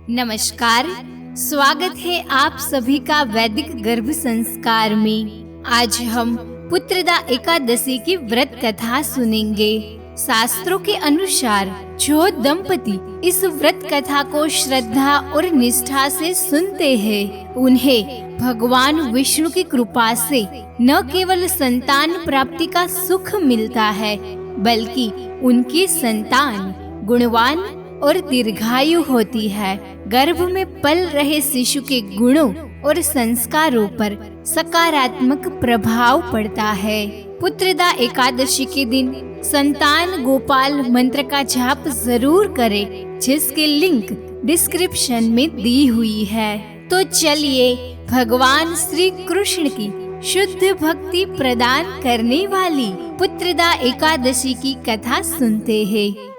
नमस्कार। स्वागत है आप सभी का वैदिक गर्भ संस्कार में। आज हम पुत्रदा एकादशी की व्रत कथा सुनेंगे। शास्त्रों के अनुसार जो दंपति इस व्रत कथा को श्रद्धा और निष्ठा से सुनते हैं, उन्हें भगवान विष्णु की कृपा से न केवल संतान प्राप्ति का सुख मिलता है, बल्कि उनकी संतान गुणवान और दीर्घायु होती है। गर्भ में पल रहे शिशु के गुणों और संस्कारों पर सकारात्मक प्रभाव पड़ता है। पुत्रदा एकादशी के दिन संतान गोपाल मंत्र का जाप जरूर करें, जिसकी लिंक डिस्क्रिप्शन में दी हुई है। तो चलिए भगवान श्री कृष्ण की शुद्ध भक्ति प्रदान करने वाली पुत्रदा एकादशी की कथा सुनते हैं।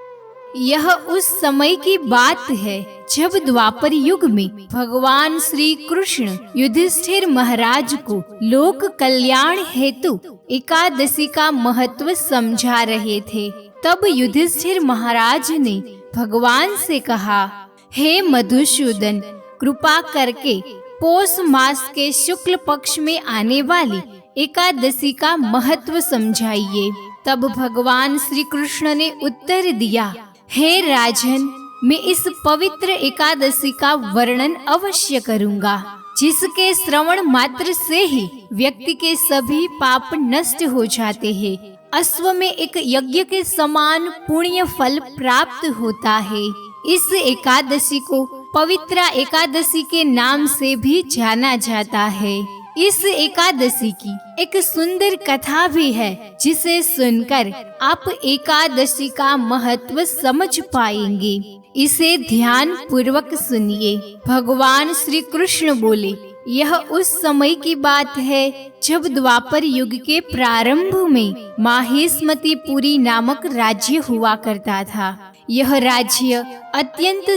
यह उस समय की बात है जब द्वापर युग में भगवान श्री कृष्ण युधिष्ठिर महाराज को लोक कल्याण हेतु एकादशी का महत्व समझा रहे थे। तब युधिष्ठिर महाराज ने भगवान से कहा, हे मधुसूदन, कृपा करके पौष मास के शुक्ल पक्ष में आने वाली एकादशी का महत्व समझाइए। तब भगवान श्री कृष्ण ने उत्तर दिया, हे राजन, मैं इस पवित्र एकादशी का वर्णन अवश्य करूंगा, जिसके श्रवण मात्र से ही व्यक्ति के सभी पाप नष्ट हो जाते हैं। अश्व में एक यज्ञ के समान पुण्य फल प्राप्त होता है। इस एकादशी को पवित्रा एकादशी के नाम से भी जाना जाता है। इस एकादशी की एक सुंदर कथा भी है, जिसे सुनकर आप एकादशी का महत्व समझ पाएंगे। इसे ध्यान पूर्वक सुनिए। भगवान श्री कृष्ण बोले, यह उस समय की बात है जब द्वापर युग के प्रारंभ में माहिष्मतीपुरी नामक राज्य हुआ करता था। यह राज्य अत्यंत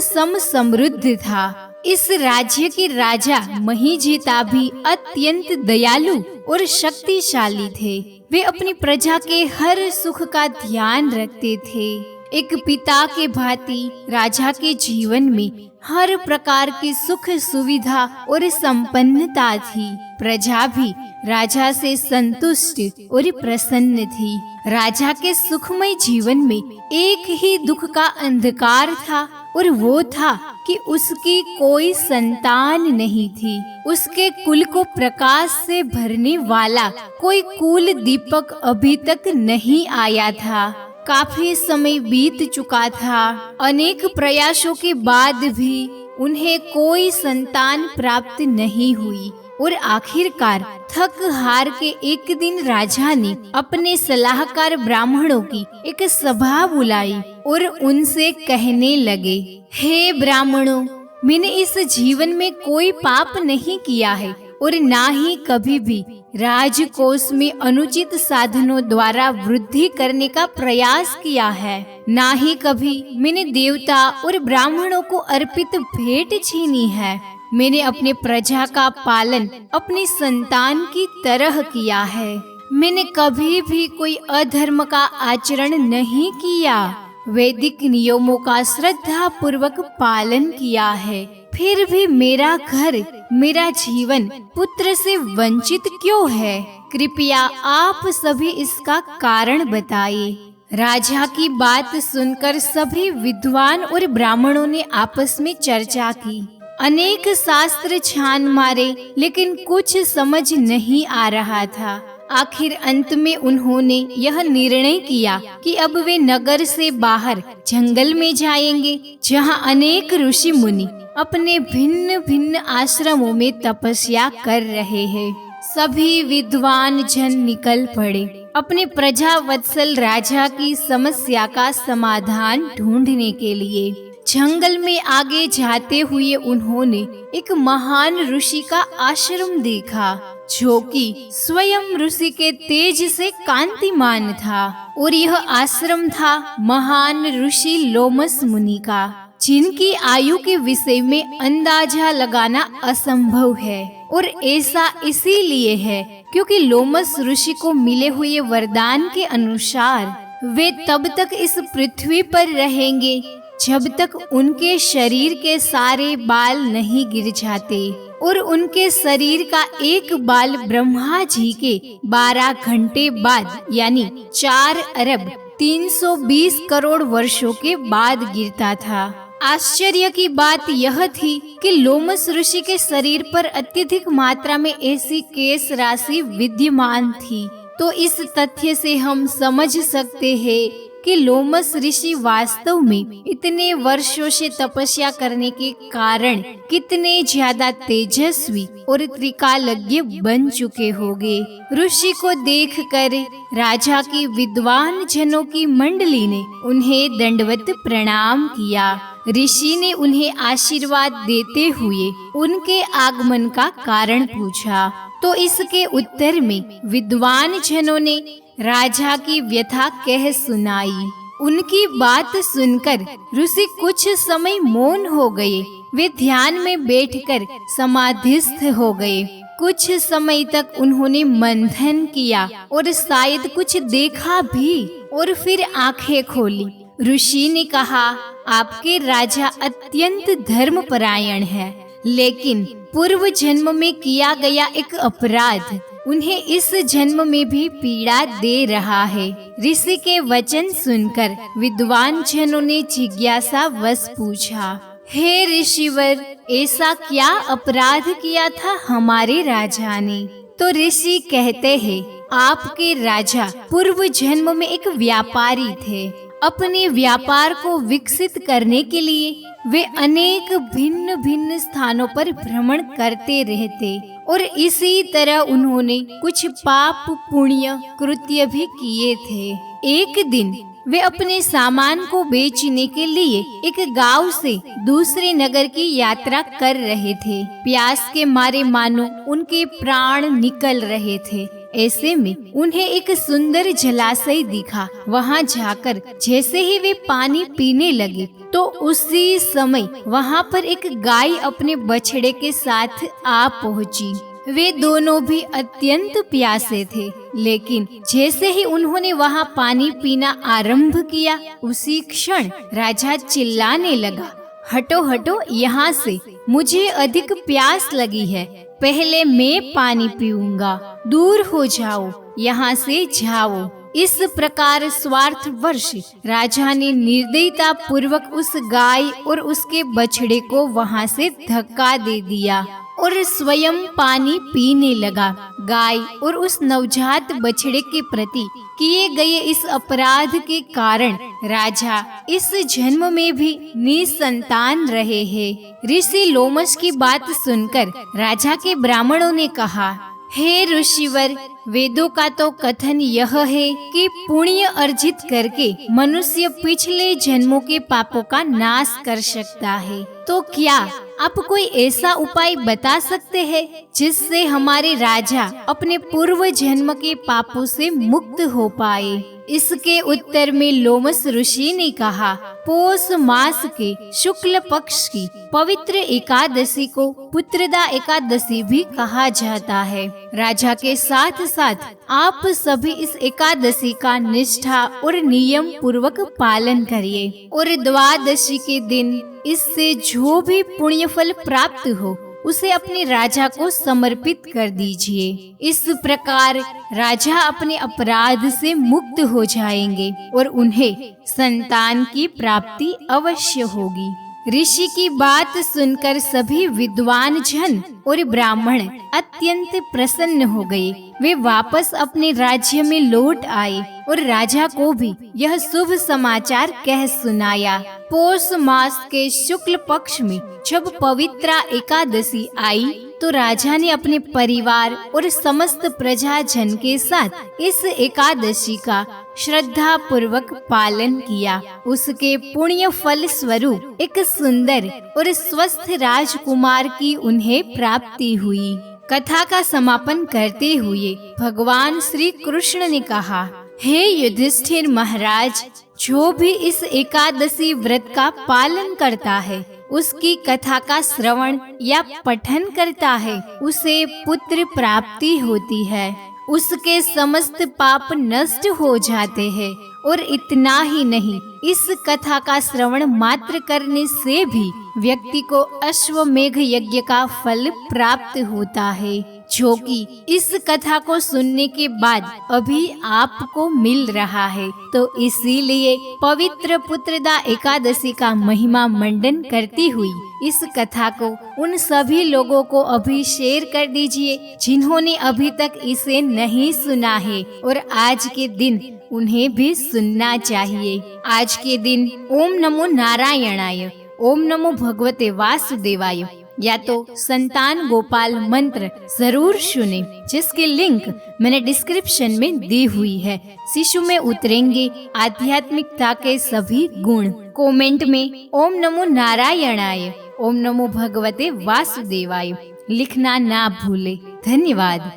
समृद्ध था। इस राज्य के राजा महीजिता भी अत्यंत दयालु और शक्तिशाली थे। वे अपनी प्रजा के हर सुख का ध्यान रखते थे। एक पिता के भांति राजा के जीवन में हर प्रकार की सुख सुविधा और संपन्नता थी। प्रजा भी राजा से संतुष्ट और प्रसन्न थी। राजा के सुखमय जीवन में एक ही दुख का अंधकार था, और वो था कि उसकी कोई संतान नहीं थी। उसके कुल को प्रकाश से भरने वाला कोई कुल दीपक अभी तक नहीं आया था। काफी समय बीत चुका था। अनेक प्रयासों के बाद भी उन्हें कोई संतान प्राप्त नहीं हुई, और आखिरकार थक हार के एक दिन राजा ने अपने सलाहकार ब्राह्मणों की एक सभा बुलाई और उनसे कहने लगे, हे ब्राह्मणों, मैंने इस जीवन में कोई पाप नहीं किया है, और ना ही कभी भी राजकोष में अनुचित साधनों द्वारा वृद्धि करने का प्रयास किया है। ना ही कभी मैंने देवता और ब्राह्मणों को अर्पित भेंट छीनी है। मैंने अपने प्रजा का पालन अपनी संतान की तरह किया है। मैंने कभी भी कोई अधर्म का आचरण नहीं किया। वैदिक नियमों का श्रद्धा पूर्वक पालन किया है। फिर भी मेरा घर, मेरा जीवन पुत्र से वंचित क्यों है? कृपया आप सभी इसका कारण बताइए। राजा की बात सुनकर सभी विद्वान और ब्राह्मणों ने आपस में चर्चा की। अनेक शास्त्र छान मारे, लेकिन कुछ समझ नहीं आ रहा था। आखिर अंत में उन्होंने यह निर्णय किया कि अब वे नगर से बाहर जंगल में जाएंगे, जहां अनेक ऋषि मुनि अपने भिन्न भिन्न आश्रमों में तपस्या कर रहे हैं। सभी विद्वान जन निकल पड़े अपने प्रजा वत्सल राजा की समस्या का समाधान ढूंढने के लिए। जंगल में आगे जाते हुए उन्होंने एक महान ऋषि का आश्रम देखा, जो कि स्वयं ऋषि के तेज से कांतिमान था। और यह आश्रम था महान ऋषि लोमस मुनि का, जिनकी आयु के विषय में अंदाजा लगाना असंभव है। और ऐसा इसीलिए है क्योंकि लोमस ऋषि को मिले हुए वरदान के अनुसार वे तब तक इस पृथ्वी पर रहेंगे जब तक उनके शरीर के सारे बाल नहीं गिर जाते और उनके शरीर का एक बाल ब्रह्मा जी के 12 घंटे बाद यानी 4 अरब 320 करोड़ वर्षों के बाद गिरता था। आश्चर्य की बात यह थी कि लोमस ऋषि के शरीर पर अत्यधिक मात्रा में ऐसी केश राशि विद्यमान थी। तो इस तथ्य से हम समझ सकते हैं कि लोमस ऋषि वास्तव में इतने वर्षों से तपस्या करने के कारण कितने ज्यादा तेजस्वी और त्रिकालज्ञ बन चुके होंगे। ऋषि को देखकर राजा की विद्वान जनों की मंडली ने उन्हें दंडवत प्रणाम किया। ऋषि ने उन्हें आशीर्वाद देते हुए उनके आगमन का कारण पूछा, तो इसके उत्तर में विद्वान जनों ने राजा की व्यथा कह सुनाई। उनकी बात सुनकर ऋषि कुछ समय मौन हो गए। वे ध्यान में बैठकर समाधिस्थ हो गए। कुछ समय तक उन्होंने मंथन किया और शायद कुछ देखा भी और फिर आंखें खोली। ऋषि ने कहा, आपके राजा अत्यंत धर्मपरायण है, लेकिन पूर्व जन्म में किया गया एक अपराध उन्हें इस जन्म में भी पीड़ा दे रहा है। ऋषि के वचन सुनकर विद्वान जनों ने जिज्ञासा वश पूछा, हे ऋषिवर, ऐसा क्या अपराध किया था हमारे राजा ने? तो ऋषि कहते हैं, आपके राजा पूर्व जन्म में एक व्यापारी थे। अपने व्यापार को विकसित करने के लिए वे अनेक भिन्न भिन्न स्थानों पर भ्रमण करते रहते और इसी तरह उन्होंने कुछ पाप पुण्य कृत्य भी किए थे। एक दिन वे अपने सामान को बेचने के लिए एक गांव से दूसरे नगर की यात्रा कर रहे थे। प्यास के मारे मानो उनके प्राण निकल रहे थे। ऐसे में उन्हें एक सुंदर जलाशय दिखा। वहां जाकर जैसे ही वे पानी पीने लगे तो उसी समय वहां पर एक गाय अपने बछड़े के साथ आ पहुंची। वे दोनों भी अत्यंत प्यासे थे, लेकिन जैसे ही उन्होंने वहां पानी पीना आरंभ किया, उसी क्षण राजा चिल्लाने लगा, हटो हटो यहाँ से, मुझे अधिक प्यास लगी है, पहले मैं पानी पीऊंगा, दूर हो जाओ, यहाँ से जाओ। इस प्रकार स्वार्थवश राजा ने निर्दयता पूर्वक उस गाय और उसके बछड़े को वहाँ से धक्का दे दिया और स्वयं पानी पीने लगा। गाय और उस नवजात बछड़े के प्रति किए गए इस अपराध के कारण राजा इस जन्म में भी निसंतान रहे हैं। ऋषि लोमस की बात सुनकर राजा के ब्राह्मणों ने कहा, हे ऋषिवर, वेदों का तो कथन यह है कि पुण्य अर्जित करके मनुष्य पिछले जन्मों के पापों का नाश कर सकता है। तो क्या आप कोई ऐसा उपाय बता सकते हैं जिससे हमारे राजा अपने पूर्व जन्म के पापों से मुक्त हो पाए? इसके उत्तर में लोमस ऋषि ने कहा, पौष मास के शुक्ल पक्ष की पवित्र एकादशी को पुत्रदा एकादशी भी कहा जाता है। राजा के साथ साथ आप सभी इस एकादशी का निष्ठा और नियम पूर्वक पालन करिए और द्वादशी के दिन इससे जो भी पुण्य फल प्राप्त हो उसे अपने राजा को समर्पित कर दीजिए। इस प्रकार राजा अपने अपराध से मुक्त हो जाएंगे और उन्हें संतान की प्राप्ति अवश्य होगी। ऋषि की बात सुनकर सभी विद्वान जन और ब्राह्मण अत्यंत प्रसन्न हो गए। वे वापस अपने राज्य में लौट आए और राजा को भी यह शुभ समाचार कह सुनाया। पौष मास के शुक्ल पक्ष में जब पवित्रा एकादशी आई तो राजा ने अपने परिवार और समस्त प्रजाजन के साथ इस एकादशी का श्रद्धा पूर्वक पालन किया। उसके पुण्य फल स्वरूप एक सुंदर और स्वस्थ राजकुमार की उन्हें प्राप्ति हुई। कथा का समापन करते हुए भगवान श्री कृष्ण ने कहा, हे युधिष्ठिर महाराज, जो भी इस एकादशी व्रत का पालन करता है, उसकी कथा का श्रवण या पठन करता है, उसे पुत्र प्राप्ति होती है उसके समस्त पाप नष्ट हो जाते हैं। और इतना ही नहीं, इस कथा का श्रवण मात्र करने से भी व्यक्ति को अश्वमेघ यज्ञ का फल प्राप्त होता है, जो कि इस कथा को सुनने के बाद अभी आपको मिल रहा है। तो इसीलिए पवित्र पुत्रदा एकादशी का महिमा मंडन करती हुई इस कथा को उन सभी लोगों को अभी शेयर कर दीजिए जिन्होंने अभी तक इसे नहीं सुना है, और आज के दिन उन्हें भी सुनना चाहिए। आज के दिन ओम नमो नारायणाय, ओम नमो भगवते वासुदेवाय या तो संतान गोपाल मंत्र जरूर सुने, जिसकी लिंक मैंने डिस्क्रिप्शन में दी हुई है। शिशु में उतरेंगे आध्यात्मिकता के सभी गुण। कमेंट में ओम नमो नारायणाय, ओम नमो भगवते वासुदेवाय लिखना ना भूले। धन्यवाद।